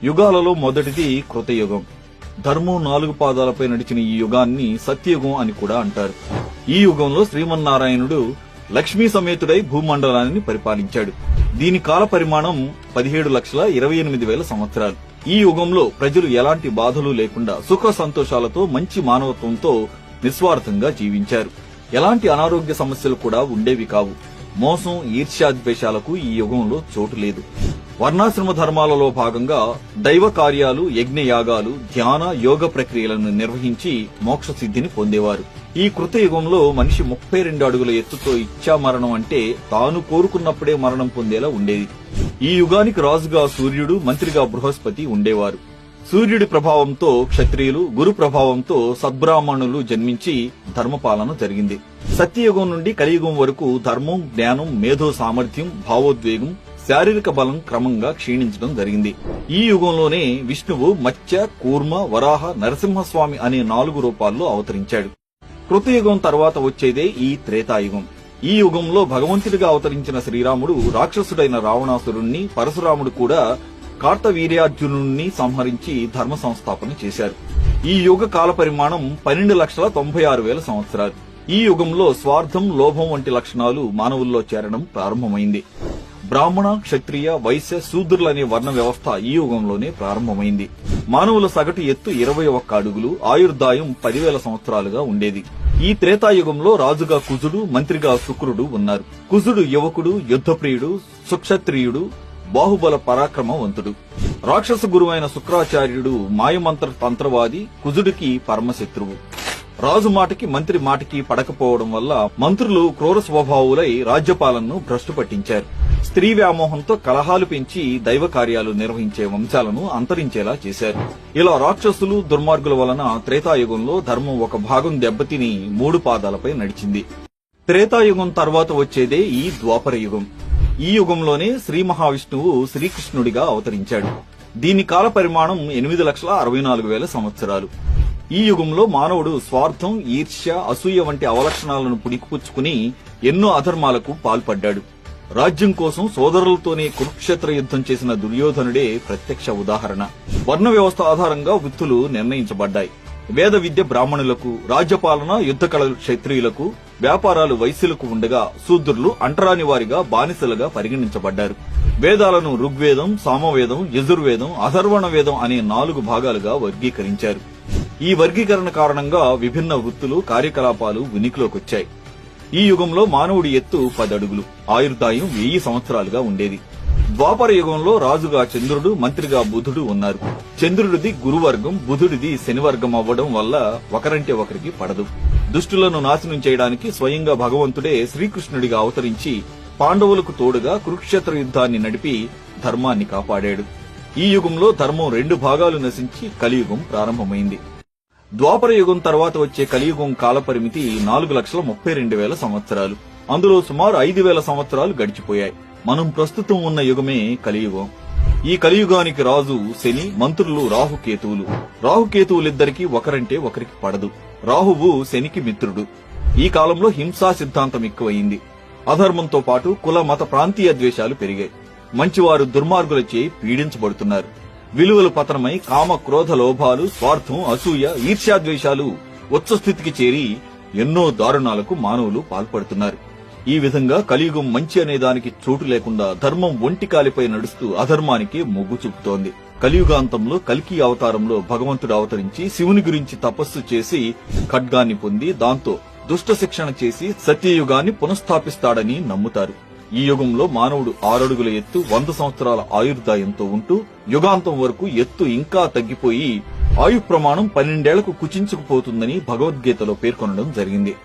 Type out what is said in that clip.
యుగాలలో మొదటిది కృతయుగం. ధర్మం 4 పాదాలపై నడిచిన ఈ యుగాన్ని సత్యయుగం అని కూడా అంటారు. ఈ యుగంలో శ్రీమన్నారాయణుడు లక్ష్మీ సమేతుడై భూమండలాన్ని పరిపాలించాడు. దీని కాల పరిమాణం 17,28,000 సంవత్సరాలు. ఈ యుగంలో ప్రజలు ఎలాంటి బాధలు లేకుండా సుఖ సంతోషాలతో మంచి మానవత్వంతో నిస్వార్థంగా జీవించారు. ఎలాంటి అనారోగ్య సమస్యలు కూడా ఉండేవి కావు. మోసం, ఈర్ష్యాద్వేషాలకు ఈ యుగంలో చోటు లేదు. వర్ణాశ్రమ ధర్మాలలో భాగంగా దైవ కార్యాలు, యజ్ఞయాగాలు, ధ్యాన, యోగ ప్రక్రియలను నిర్వహించి మోక్ష సిద్ధిని పొందేవారు. ఈ కృతయుగంలో మనిషి 32 అడుగుల ఎత్తుతో ఇచ్చా మరణం అంటే తాను కోరుకున్నప్పుడే మరణం పొందేలా ఉండేది. ఈ యుగానికి రాజుగా సూర్యుడు, మంత్రిగా బృహస్పతి ఉండేవారు. సూర్యుడి ప్రభావంతో క్షత్రియులు, గురు ప్రభావంతో సద్బ్రాహ్మణులు జన్మించి ధర్మపాలన జరిగింది. సత్యయుగం నుండి కలియుగం వరకు ధర్మం, జ్ఞానం, మేధో సామర్థ్యం, భావోద్వేగం, శారీరక బలం క్రమంగా క్షీణించడం జరిగింది. ఈ యుగంలోనే విష్ణువు మత్స్య, కూర్మ, వరాహ, నరసింహస్వామి అనే 4 రూపాల్లో అవతరించాడు. కృతయుగం తర్వాత వచ్చేదే ఈ త్రేతాయుగం. ఈ యుగంలో భగవంతుడిగా అవతరించిన శ్రీరాముడు రాక్షసుడైన రావణాసురుణ్ణి, పరశురాముడు కూడా కార్తవీర్యార్జునుణ్ణి సంహరించి ధర్మ సంస్థాపన చేశారు. ఈ యుగ కాల పరిమాణం 12,96,000 సంవత్సరాలు. ఈ యుగంలో స్వార్థం, లోభం వంటి లక్షణాలు మానవుల్లో చేరడం ప్రారంభమైంది. బ్రాహ్మణ, క్షత్రియ, వైశ్య, శూద్రులనే వర్ణ వ్యవస్థ ఈ యుగంలోనే ప్రారంభమైంది. మానవుల సగటు ఎత్తు 21 అడుగులు, ఆయుర్దాయం 10,000 సంవత్సరాలుగా ఉండేది. ఈ త్రేతాయుగంలో రాజుగా కుజుడు, మంత్రిగా శుక్రుడు ఉన్నారు. కుజుడు యువకుడు, యుద్ధప్రియుడు, సుక్షత్రియుడు, బాహుబల పరాక్రమవంతుడు. రాక్షస గురువైన శుక్రాచార్యుడు మాయమంత్ర తంత్రవాది, కుజుడికి పరమశత్రువు. రాజు మాటకి, మంత్రి మాటకి పడకపోవడం వల్ల మంత్రులు క్రూర స్వభావులై రాజ్యపాలనను భ్రష్టు పట్టించారు. స్త్రీ వ్యామోహంతో కలహాలు పెంచి దైవ కార్యాలు నిర్వహించే వంశాలను అంతరించేలా చేశారు. ఇలా రాక్షసులు, దుర్మార్గుల వలన త్రేతాయుగంలో ధర్మం ఒక భాగం దెబ్బతిని 3 పాదాలపై నడిచింది. త్రేతాయుగం తర్వాత వచ్చేదే ఈ ద్వాపర యుగం. ఈ యుగంలోనే శ్రీ మహావిష్ణువు శ్రీకృష్ణుడిగా అవతరించాడు. దీని కాల పరిమాణం 8,64,000 సంవత్సరాలు. ఈ యుగంలో మానవుడు స్వార్థం, ఈర్ష్య, అసూయ వంటి అవలక్షణాలను పుణికిపుచ్చుకుని ఎన్నో అధర్మాలకు పాల్పడ్డాడు. రాజ్యం కోసం సోదరులతోనే కురుక్షేత్ర యుద్ధం చేసిన దుర్యోధనుడే ప్రత్యక్ష ఉదాహరణ. వర్ణ వ్యవస్థ ఆధారంగా వృత్తులు నిర్ణయించబడ్డాయి. వేద విద్య బ్రాహ్మణులకు, రాజ్యపాలన, యుద్ధ కళలు క్షత్రియులకు, వ్యాపారాలు వైశ్యులకు ఉండగా శూద్రులు అంటరాని వారిగా బానిసలుగా పరిగణించబడ్డారు. వేదాలను ఋగ్వేదం, సామవేదం, యజుర్వేదం, అథర్వణ వేదం అనే 4 భాగాలుగా వర్గీకరించారు. ఈ వర్గీకరణ కారణంగా విభిన్న వృత్తులు, కార్యకలాపాలు ఉనికిలోకొచ్చాయి. ఈ యుగంలో మానవుడి ఎత్తు 10 అడుగులు, ఆయుర్దాయం 1000 సంవత్సరాలుగా ఉండేది. ద్వాపర యుగంలో రాజుగా చంద్రుడు, మంత్రిగా బుధుడు ఉన్నారు. చంద్రుడిది గురువర్గం, బుధుడిది శనివర్గం అవ్వడం వల్ల ఒకరంటే ఒకరికి పడదు. దుష్టులను నాశనం చేయడానికి స్వయంగా భగవంతుడే శ్రీకృష్ణుడిగా అవతరించి పాండవులకు తోడుగా కురుక్షేత్ర యుద్ధాన్ని నడిపి ధర్మాన్ని కాపాడాడు. ఈ యుగంలో ధర్మం 2 భాగాలు నశించి కలియుగం ప్రారంభమైంది. ద్వాపర యుగం తర్వాత వచ్చే కలియుగం కాలపరిమితి 4,32,000 సంవత్సరాలు. అందులో సుమారు 5,000 సంవత్సరాలు గడిచిపోయాయి. మనం ప్రస్తుతం ఉన్న యుగమే కలియుగం. ఈ కలియుగానికి రాజు శని, మంత్రులు రాహుకేతువులు. రాహుకేతువులిద్దరికీ ఒకరంటే ఒకరికి పడదు. రాహువు శనికి మిత్రుడు. ఈ కాలంలో హింసా సిద్ధాంతం ఎక్కువయింది. అధర్మంతో పాటు కుల, మత, ప్రాంతీయ ద్వేషాలు పెరిగాయి. మంచివారు దుర్మార్గులచే పీడించబడుతున్నారు. విలువలు పతనమై కామ, క్రోధ, లోభాలు, స్వార్థం, అసూయ, ఈర్ష్యాద్వేషాలు ఉచ్చస్థితికి చేరి ఎన్నో దారుణాలకు మానవులు పాల్పడుతున్నారు. ఈ విధంగా కలియుగం మంచి అనే దానికి చోటు లేకుండా ధర్మం ఒంటికాలిపై నడుస్తూ అధర్మానికి మొగ్గు చూపుతోంది. కలియుగాంతంలో కల్కి అవతారంలో భగవంతుడు అవతరించి శివుని గురించి తపస్సు చేసి ఖడ్గాన్ని పొంది దాంతో దుష్ట శిక్షణ చేసి సత్యయుగాన్ని పునఃస్థాపిస్తాడని నమ్ముతారు. ఈ యుగంలో మానవుడు 6 అడుగుల ఎత్తు, 100 సంవత్సరాల ఆయుర్దాయంతో ఉంటూ యుగాంతం వరకు ఎత్తు ఇంకా తగ్గిపోయి ఆయు ప్రమాణం 12 ఏళ్లకు కుచించుకుపోతుందని భగవద్గీతలో పేర్కొనడం జరిగింది.